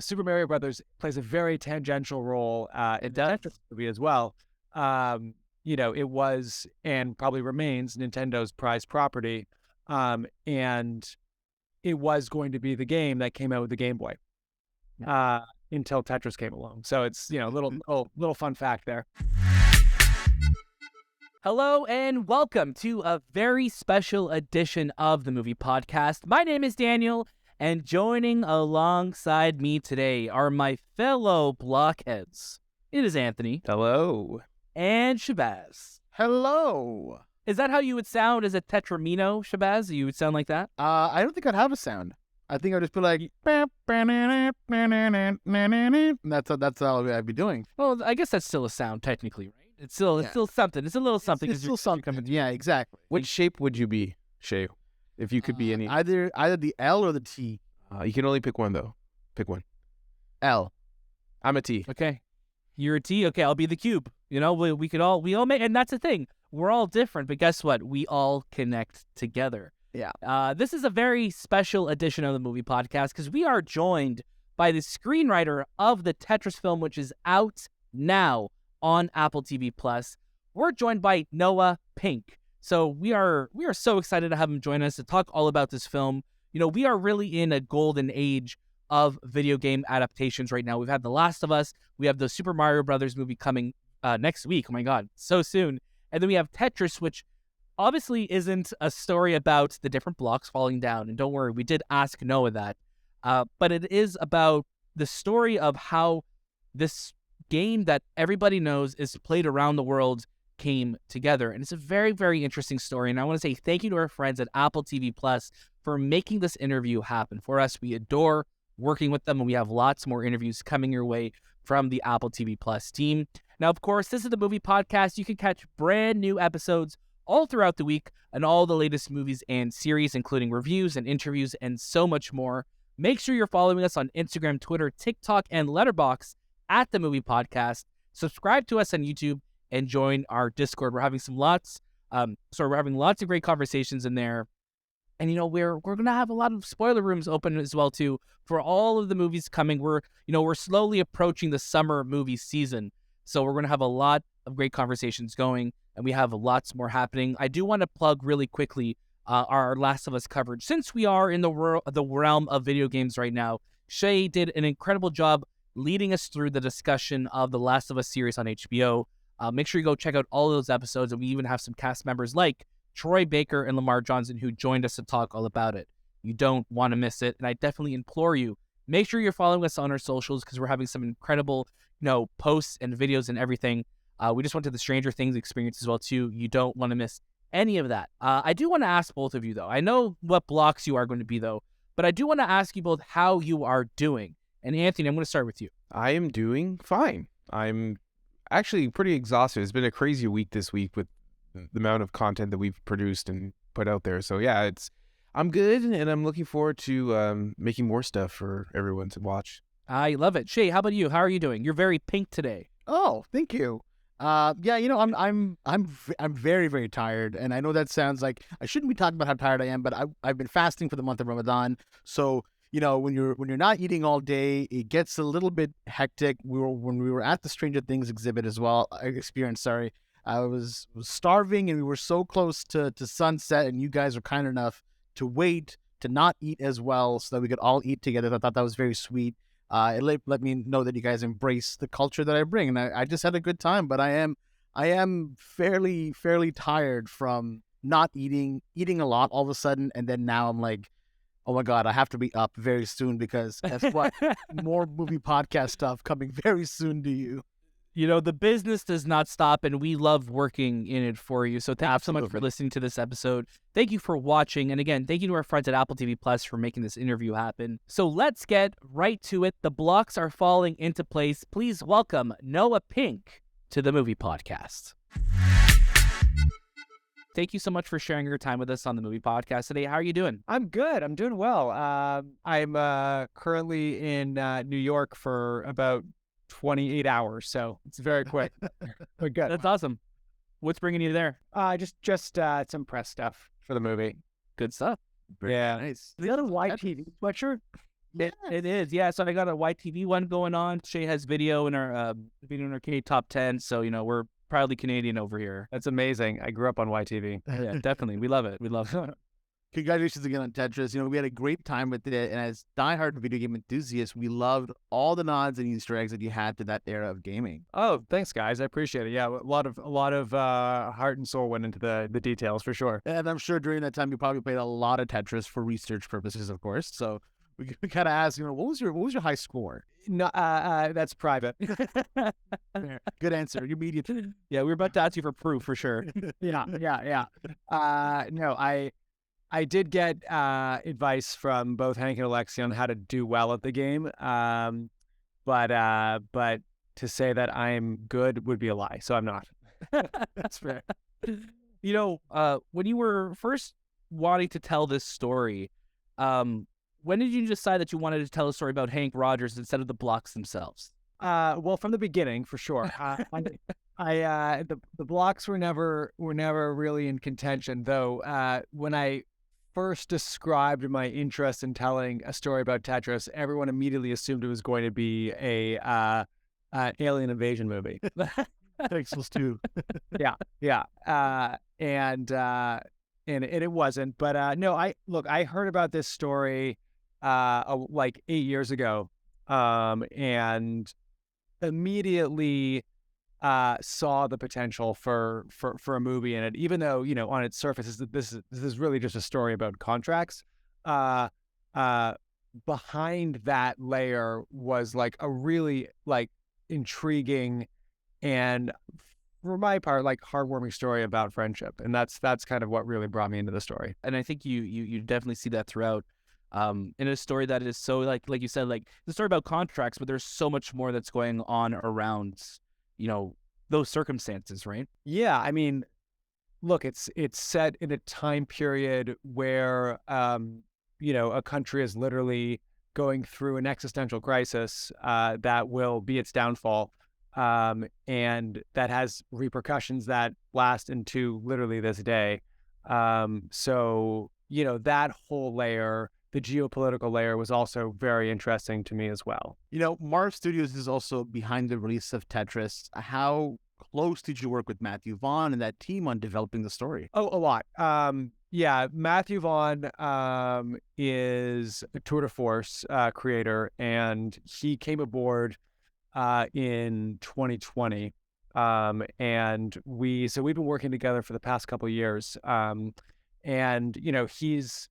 Super Mario Brothers plays a very tangential role in the does. Tetris movie as well. It was and probably remains Nintendo's prized property, and it was going to be the game that came out with the Game Boy until Tetris came along. So it's little fun fact there. Hello and welcome to a very special edition of the Movie Podcast. My name is Daniel, and joining alongside me today are my fellow blockheads. It is Anthony. Hello. And Shahbaz. Hello. Is that how you would sound as a Tetromino, Shahbaz? You would sound like that? I don't think I'd have a sound. I think I'd just be like, and that's all I'd be doing. Well, I guess that's still a sound technically, right? It's still something. It's a little something. It's still something. Yeah, exactly. What shape would you be, Shay? If you could be any. Either the L or the T. You can only pick one, though. Pick one. L. I'm a T. Okay. You're a T? Okay, I'll be the cube. We all make, and that's the thing. We're all different, but guess what? We all connect together. Yeah. This is a very special edition of the Movie Podcast because we are joined by the screenwriter of the Tetris film, which is out now on Apple TV+. We're joined by Noah Pink. So we are so excited to have him join us to talk all about this film. We are really in a golden age of video game adaptations right now. We've had The Last of Us. We have the Super Mario Brothers movie coming next week. Oh my God, so soon. And then we have Tetris, which obviously isn't a story about the different blocks falling down. And don't worry, we did ask Noah that. But it is about the story of how this game that everybody knows is played around the world came together. And it's a very, very interesting story. And I want to say thank you to our friends at Apple TV Plus for making this interview happen for us. We adore working with them, and we have lots more interviews coming your way from the Apple TV Plus team. Now, of course, this is the Movie Podcast. You can catch brand new episodes all throughout the week and all the latest movies and series, including reviews and interviews and so much more. Make sure you're following us on Instagram, Twitter, TikTok, and Letterboxd at the Movie Podcast. Subscribe to us on YouTube and join our Discord. We're having lots of great conversations in there. And we're gonna have a lot of spoiler rooms open as well too for all of the movies coming. We're slowly approaching the summer movie season, so we're gonna have a lot of great conversations going, and we have lots more happening. I do want to plug really quickly our Last of Us coverage, since we are in the realm of video games right now. Shay did an incredible job leading us through the discussion of the Last of Us series on HBO. Make sure you go check out all of those episodes, and we even have some cast members like Troy Baker and Lamar Johnson who joined us to talk all about it. You don't want to miss it, and I definitely implore you, make sure you're following us on our socials because we're having some incredible, posts and videos and everything. We just went to the Stranger Things experience as well too. You don't want to miss any of that. I do want to ask both of you though. I know what blocks you are going to be though, but I do want to ask you both how you are doing. And Anthony, I'm going to start with you. I am doing fine. I'm actually pretty exhausted. It's been a crazy week this week with the amount of content that we've produced and put out there. So yeah, I'm good, and I'm looking forward to making more stuff for everyone to watch. I love it. Shay, how about you? How are you doing? You're very pink today. Oh, thank you. I'm very, very tired, and I know that sounds like I shouldn't be talking about how tired I am, but I've been fasting for the month of Ramadan, so when you're not eating all day, it gets a little bit hectic. When we were at the Stranger Things experience. I was starving, and we were so close to sunset, and you guys were kind enough to wait to not eat as well so that we could all eat together. I thought that was very sweet. It let me know that you guys embrace the culture that I bring, and I just had a good time. But I am fairly tired from not eating a lot all of a sudden, and then now I'm like, oh my God, I have to be up very soon because guess what? More movie podcast stuff coming very soon to you. The business does not stop, and we love working in it for you. So thank you so much for listening to this episode. Thank you for watching. And again, thank you to our friends at Apple TV Plus for making this interview happen. So let's get right to it. The blocks are falling into place. Please welcome Noah Pink to the Movie Podcast. Thank you so much for sharing your time with us on the Movie Podcast today. How are you doing? I'm good. I'm doing well. I'm currently in New York for about 28 hours, so it's very quick. But good. That's awesome. What's bringing you there? Just some press stuff for the movie. Good stuff. Yeah. Nice. The other white TV sweatshirt. It is, yeah. So I got a YTV one going on. Shay has video in our Arcade Top 10. So we're proudly Canadian over here. That's amazing. I grew up on YTV. Yeah, definitely. We love it. We love it. Congratulations again on Tetris. We had a great time with it, and as diehard video game enthusiasts, we loved all the nods and Easter eggs that you had to that era of gaming. Oh, thanks, guys. I appreciate it. Yeah, a lot of heart and soul went into the details for sure. And I'm sure during that time you probably played a lot of Tetris for research purposes, of course. So we kind of asked, what was your high score? No, that's private. Good answer. Your media. Yeah, we were about to ask you for proof for sure. Yeah. No, I did get advice from both Henk and Alexi on how to do well at the game. But to say that I'm good would be a lie. So I'm not. That's fair. When you were first wanting to tell this story, when did you decide that you wanted to tell a story about Henk Rogers instead of the blocks themselves? Well, from the beginning, for sure. The blocks were never really in contention, though. When I first described my interest in telling a story about Tetris, everyone immediately assumed it was going to be an alien invasion movie. Pixels too. Yeah. And it wasn't. But no, I heard about this story like 8 years ago, and immediately saw the potential for a movie in it, even though on its surface this is really just a story about contracts. Behind that layer was like a really like intriguing and, for my part, like heartwarming story about friendship, and that's kind of what really brought me into the story. And I think you definitely see that throughout. In a story that is so like you said, like the story about contracts, but there's so much more that's going on around those circumstances, right? Yeah, I mean, look, it's set in a time period where a country is literally going through an existential crisis that will be its downfall, and that has repercussions that last into literally this day. So that whole layer, the geopolitical layer, was also very interesting to me as well. Marv Studios is also behind the release of Tetris. How close did you work with Matthew Vaughn and that team on developing the story? Oh, a lot. Yeah, Matthew Vaughn is a tour de force creator, and he came aboard in 2020. And we've been working together for the past couple of years. And he's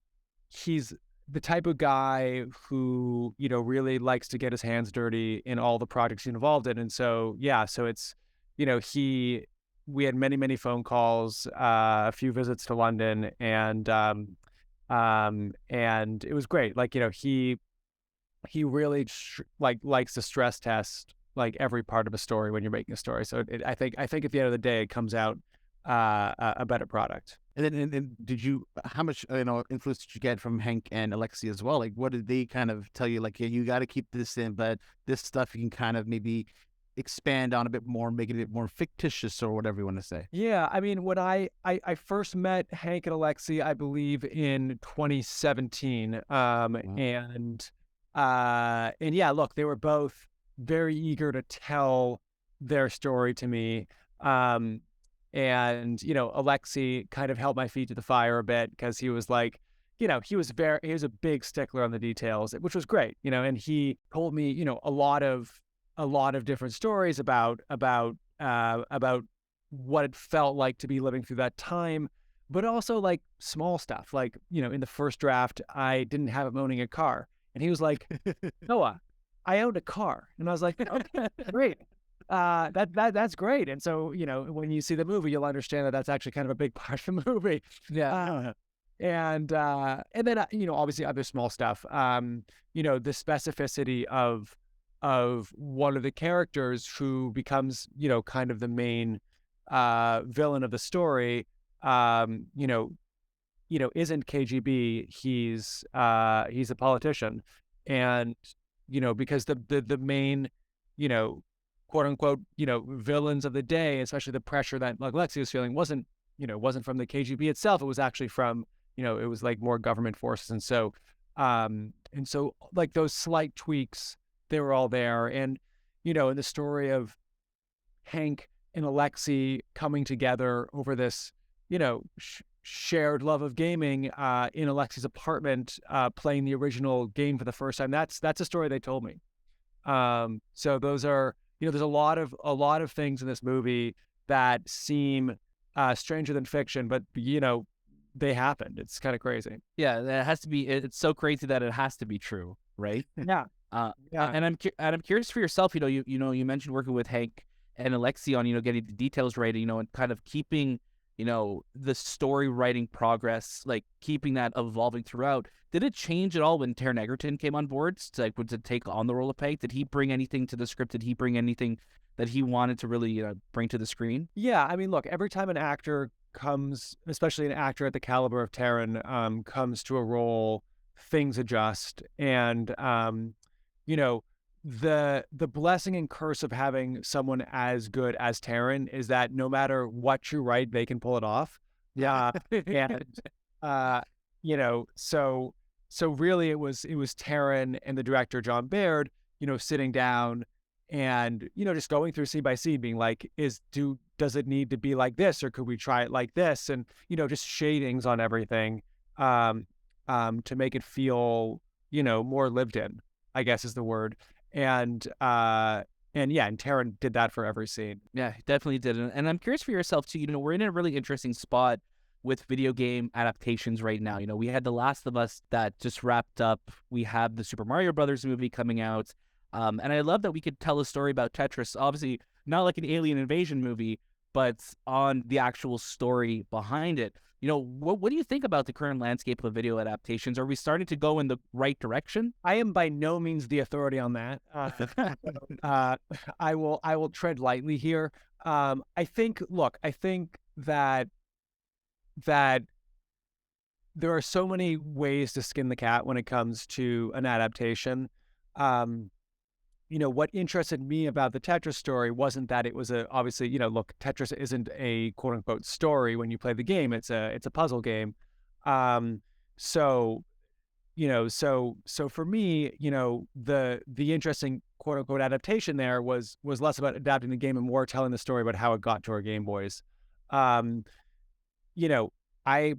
the type of guy who, really likes to get his hands dirty in all the projects he's involved in. And so, so it's, we had many, many phone calls, a few visits to London, and it was great. Like, he really likes to stress test like every part of a story when you're making a story. So I think at the end of the day, it comes out a better product. And then how much influence did you get from Henk and Alexi as well? Like, what did they kind of tell you? Like, yeah, you got to keep this in, but this stuff you can kind of maybe expand on a bit more, make it a bit more fictitious, or whatever you want to say. Yeah, I mean, when I first met Henk and Alexi, I believe in 2017, Wow. and yeah, look, they were both very eager to tell their story to me. And Alexi kind of held my feet to the fire a bit, because he was like, he was a big stickler on the details, which was great, and he told me, a lot of different stories about what it felt like to be living through that time, but also like small stuff. Like, in the first draft, I didn't have him owning a car, and he was like, Noah, I owned a car. And I was like, okay, great. That's great. And so, when you see the movie, you'll understand that that's actually kind of a big part of the movie. Yeah. And then, obviously other small stuff, the specificity of one of the characters who becomes, kind of the main villain of the story, isn't KGB. He's a politician. And, because the main, quote unquote, villains of the day, especially the pressure that like Lexi was feeling, wasn't from the KGB itself. It was actually from, it was like more government forces. And so, And so like those slight tweaks, they were all there. And, in the story of Hank and Alexi coming together over this, shared love of gaming in Alexi's apartment, playing the original game for the first time. That's a story they told me. So those are, there's a lot of things in this movie that seem stranger than fiction, but they happened. It's kind of crazy. Yeah, that has to be. It's so crazy that it has to be true, right? Yeah. Yeah. And I'm curious for yourself. You mentioned working with Hank and Alexi on getting the details right. And kind of keeping the story writing progress, like keeping that evolving throughout. Did it change at all when Taron Egerton came on board to take on the role of Hank? Did he bring anything to the script? Did he bring anything that he wanted to really bring to the screen? Yeah, I mean, look, every time an actor comes, especially an actor at the caliber of Taron, comes to a role, things adjust. And the blessing and curse of having someone as good as Taron is that no matter what you write, they can pull it off. Yeah. And so really it was Taron and the director John Baird, sitting down and just going through scene by scene, being like, does it need to be like this, or could we try it like this? And just shadings on everything to make it feel more lived in, I guess is the word. And Taron did that for every scene. Yeah, he definitely did. And I'm curious for yourself too. We're in a really interesting spot with video game adaptations right now. We had The Last of Us that just wrapped up. We have the Super Mario Brothers movie coming out. And I love that we could tell a story about Tetris, obviously not like an alien invasion movie, but on the actual story behind it. What do you think about the current landscape of video adaptations? Are we starting to go in the right direction? I am by no means the authority on that. I will tread lightly here. I think that there are so many ways to skin the cat when it comes to an adaptation. What interested me about the Tetris story wasn't that it was obviously, look, Tetris isn't a quote unquote story when you play the game. It's a puzzle game. So for me, the interesting quote unquote adaptation there was less about adapting the game and more telling the story about how it got to our Game Boys. I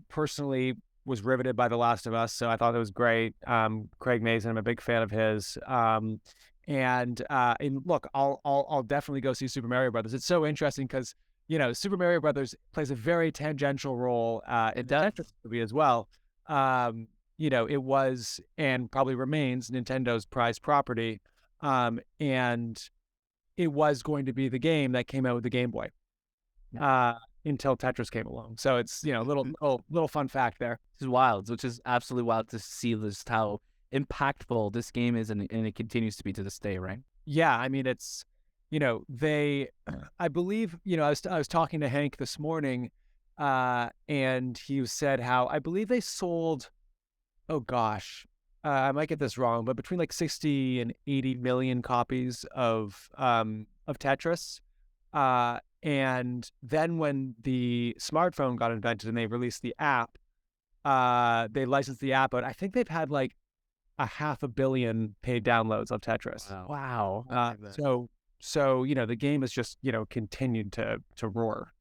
personally was riveted by The Last of Us, so I thought it was great. Craig Mazin, I'm a big fan of his. And look, I'll definitely go see Super Mario Brothers. It's so interesting because Super Mario Brothers plays a very tangential role in the Tetris movie as well. It was and probably remains Nintendo's prized property, and it was going to be the game that came out with the Game Boy until Tetris came along. So it's little fun fact there. This is wild, which is absolutely wild to see just how impactful this game is, and it continues to be to this day, right? Yeah, I mean, it's I believe I was talking to Hank this morning, and he said how I believe they sold, oh gosh, I might get this wrong, but between like 60 and 80 million copies of Tetris. And then when the smartphone got invented and they released the app, they licensed the app out. I think they've had like 500 million paid downloads of Tetris. Wow. So the game has just continued to roar.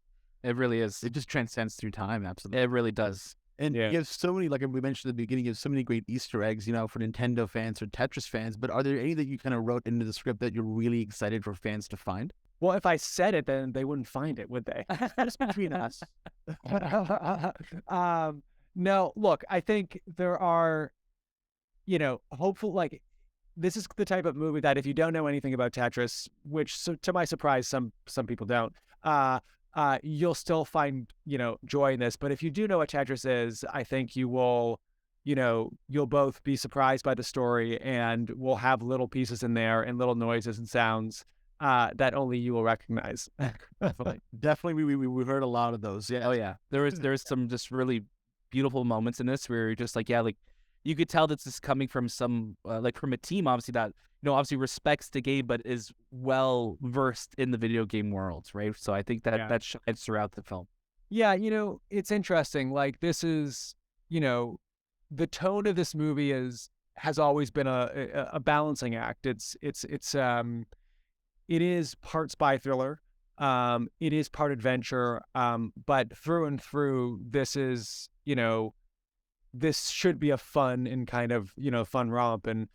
It really is. It just transcends through time. Absolutely, it really does. And you have so many, like we mentioned at the beginning, you have so many great Easter eggs, for Nintendo fans or Tetris fans. But are there any that you kind of wrote into the script that you're really excited for fans to find? Well, if I said it, then they wouldn't find it, would they? Just between us. No, look, I think there are, hopeful, like, this is the type of movie that if you don't know anything about Tetris, which to my surprise, some people don't, you'll still find, joy in this. But if you do know what Tetris is, I think you will, you'll both be surprised by the story, and we'll have little pieces in there and little noises and sounds that only you will recognize. Definitely, we heard a lot of those. Yeah. Oh yeah, there's some just really beautiful moments in this where you're just like, yeah, like you could tell that this is coming from some from a team obviously that obviously respects the game but is well versed in the video game world, right? So I think that shines throughout the film. Yeah, it's interesting. Like, this is the tone of this movie is has always been a balancing act. It is part spy thriller. It is part adventure. But through and through, this is, this should be a fun and kind of, fun romp. And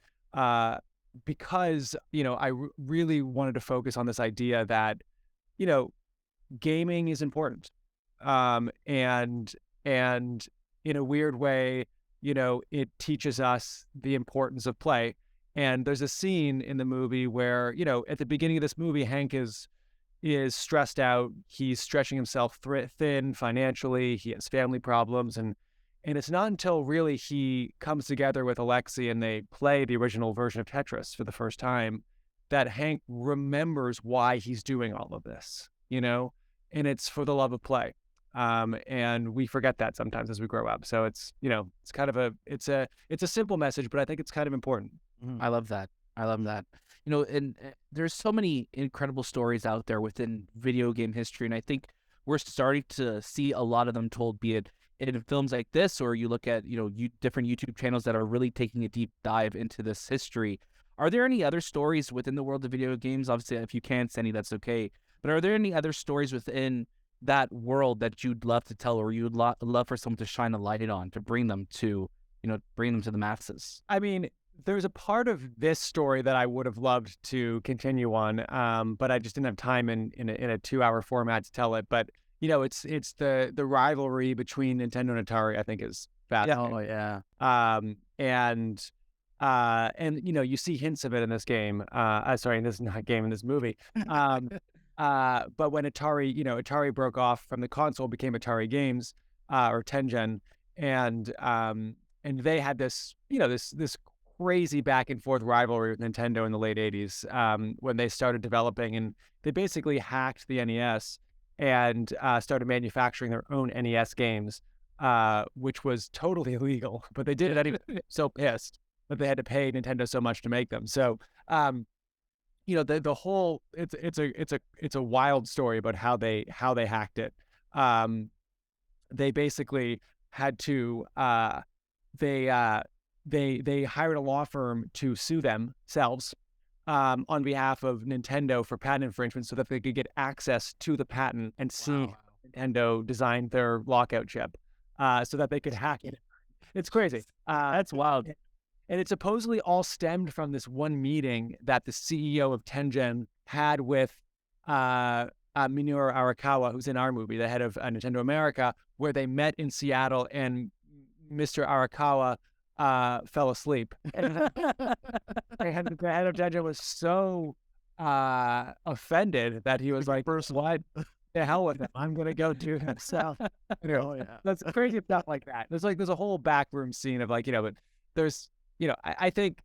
because, I really wanted to focus on this idea that, gaming is important. And in a weird way, it teaches us the importance of play. And there's a scene in the movie where, at the beginning of this movie, Hank is stressed out. He's stretching himself thin financially. He has family problems. And it's not until really he comes together with Alexei and they play the original version of Tetris for the first time that Hank remembers why he's doing all of this, and it's for the love of play. And we forget that sometimes as we grow up. So it's, it's kind of it's a simple message, but I think it's kind of important. I love that. And there's so many incredible stories out there within video game history. And I think we're starting to see a lot of them told, be it in films like this, or you look at, different YouTube channels that are really taking a deep dive into this history. Are there any other stories within the world of video games? Obviously, if you can't say any, that's okay. But are there any other stories within that world that you'd love to tell, or you'd love for someone to shine a light on, to bring them to the masses? I mean, there's a part of this story that I would have loved to continue on, but I just didn't have time in a 2-hour format to tell it. But it's the rivalry between Nintendo and Atari, I think, is fascinating. Yeah. And you see hints of it in this game. Sorry, in this game, in this movie. But when Atari broke off from the console, became Atari Games, or Tengen, and they had this, this crazy back and forth rivalry with Nintendo in the late 80s, when they started developing, and they basically hacked the NES and started manufacturing their own NES games, which was totally illegal, but they did it anyway. So pissed that they had to pay Nintendo so much to make them. So, the whole, it's a wild story about how they hacked it. They basically had to, they hired a law firm to sue themselves, on behalf of Nintendo for patent infringement, so that they could get access to the patent and see Nintendo designed their lockout chip, so that they could hack it. It's crazy. That's wild. And it supposedly all stemmed from this one meeting that the CEO of Tengen had with Minoru Arakawa, who's in our movie, the head of Nintendo America, where they met in Seattle, and Mr. Arakawa fell asleep. And the head of Tengen was so offended that he was like, "What the hell with him? I'm gonna go do it myself." That's crazy stuff like that. There's a whole backroom scene of but there's I think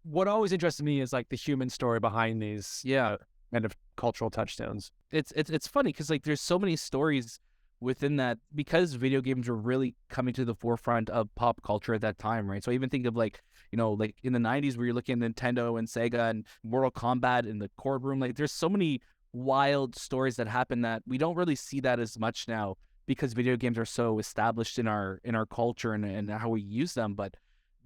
what always interests me is the human story behind these kind of cultural touchstones. It's funny because there's so many stories within that, because video games were really coming to the forefront of pop culture at that time, right? So I even think of in the 90s where you're looking at Nintendo and Sega and Mortal Kombat in the courtroom. There's so many wild stories that happen that we don't really see that as much now, because video games are so established in our culture and how we use them. But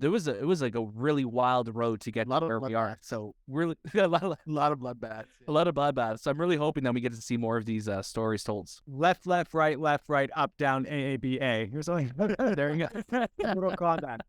it was a really wild road to get where we are. So really, a lot of bloodbaths. A lot of bloodbaths. So I'm really hoping that we get to see more of these stories told. Left, right, up, down, AABA. Here's something. There you go. Mortal Kombat.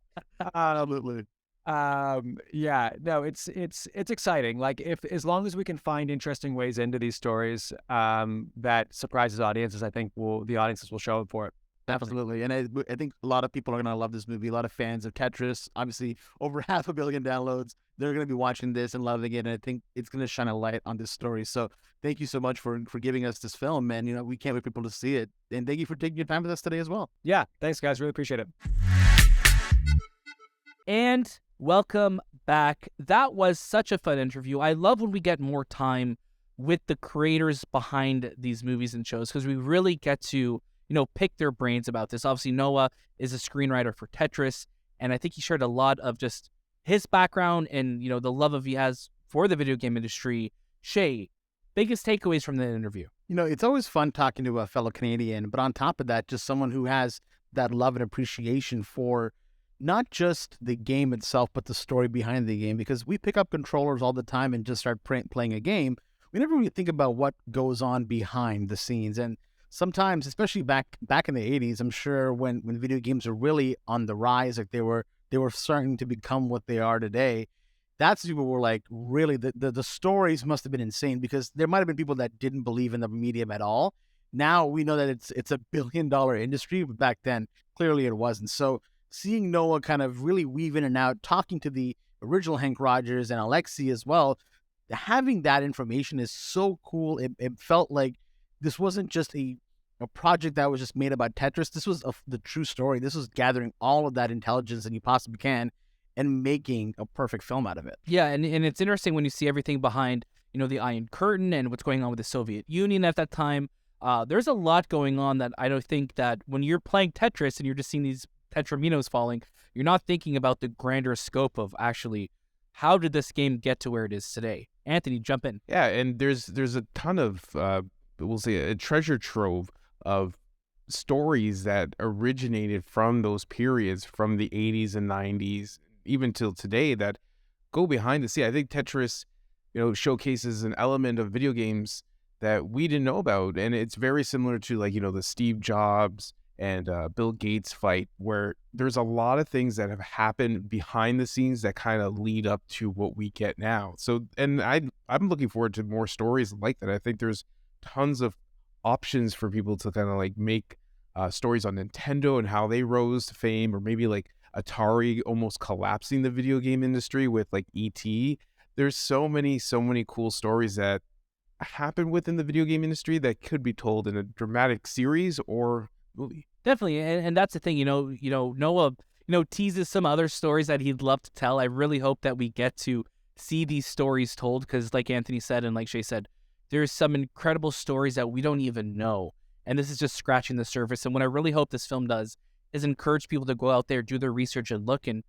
Absolutely. Yeah. No, it's exciting. As long as we can find interesting ways into these stories, that surprises audiences, I think the audiences will show up for it. Absolutely. And I think a lot of people are going to love this movie. A lot of fans of Tetris, obviously over 500 million downloads. They're going to be watching this and loving it. And I think it's going to shine a light on this story. So thank you so much for giving us this film. And, we can't wait for people to see it. And thank you for taking your time with us today as well. Yeah. Thanks, guys. Really appreciate it. And welcome back. That was such a fun interview. I love when we get more time with the creators behind these movies and shows, because we really get to pick their brains about this. Obviously, Noah is a screenwriter for Tetris, and I think he shared a lot of just his background and, the love he has for the video game industry. Shay, biggest takeaways from the interview? It's always fun talking to a fellow Canadian, but on top of that, just someone who has that love and appreciation for, not just the game itself, but the story behind the game. Because we pick up controllers all the time and just start playing a game. We never really think about what goes on behind the scenes. And sometimes, especially back in the 80s, I'm sure when video games were really on the rise, like they were starting to become what they are today, that's people were like, really, the stories must have been insane, because there might have been people that didn't believe in the medium at all. Now we know that it's a $1 billion industry, but back then clearly it wasn't. So seeing Noah kind of really weave in and out, talking to the original Henk Rogers and Alexi as well, having that information is so cool. It felt like this wasn't just a project that was just made about Tetris. This was the true story. This was gathering all of that intelligence that you possibly can and making a perfect film out of it. Yeah, and it's interesting when you see everything behind, the Iron Curtain and what's going on with the Soviet Union at that time. There's a lot going on that I don't think that when you're playing Tetris and you're just seeing these Tetrominos falling, you're not thinking about the grander scope of actually how did this game get to where it is today. Anthony, jump in. Yeah, and there's a ton of, we'll say, a treasure trove of stories that originated from those periods, from the 80s and 90s, even till today, that go behind the scene. I think Tetris, showcases an element of video games that we didn't know about, and it's very similar to the Steve Jobs and Bill Gates fight, where there's a lot of things that have happened behind the scenes that kind of lead up to what we get now. So, and I'm looking forward to more stories like that. I think there's tons of options for people to kind of make stories on Nintendo and how they rose to fame, or maybe Atari almost collapsing the video game industry with E.T. There's so many cool stories that happen within the video game industry that could be told in a dramatic series or movie. Definitely, and that's the thing. Noah, teases some other stories that he'd love to tell. I really hope that we get to see these stories told, because like Anthony said and like Shay said, there's some incredible stories that we don't even know, and this is just scratching the surface. And what I really hope this film does is encourage people to go out there, do their research, and look and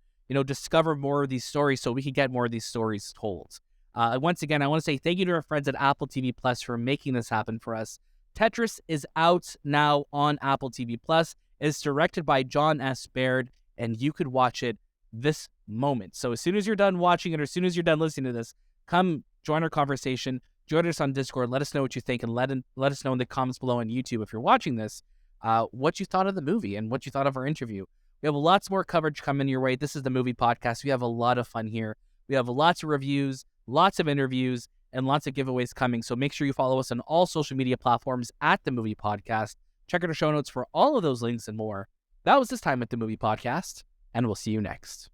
discover more of these stories, so we can get more of these stories told. Once again, I want to say thank you to our friends at Apple TV Plus for making this happen for us. Tetris is out now on Apple TV Plus. It's directed by Jon S. Baird, and you could watch it this moment. So as soon as you're done watching it, or as soon as you're done listening to this, come join our conversation. Join us on Discord. Let us know what you think, and let us know in the comments below on YouTube, if you're watching this, what you thought of the movie and what you thought of our interview. We have lots more coverage coming your way. This is the Movie Podcast. We have a lot of fun here. We have lots of reviews, lots of interviews, and lots of giveaways coming. So make sure you follow us on all social media platforms at The Movie Podcast. Check out our show notes for all of those links and more. That was this time at The Movie Podcast, and we'll see you next.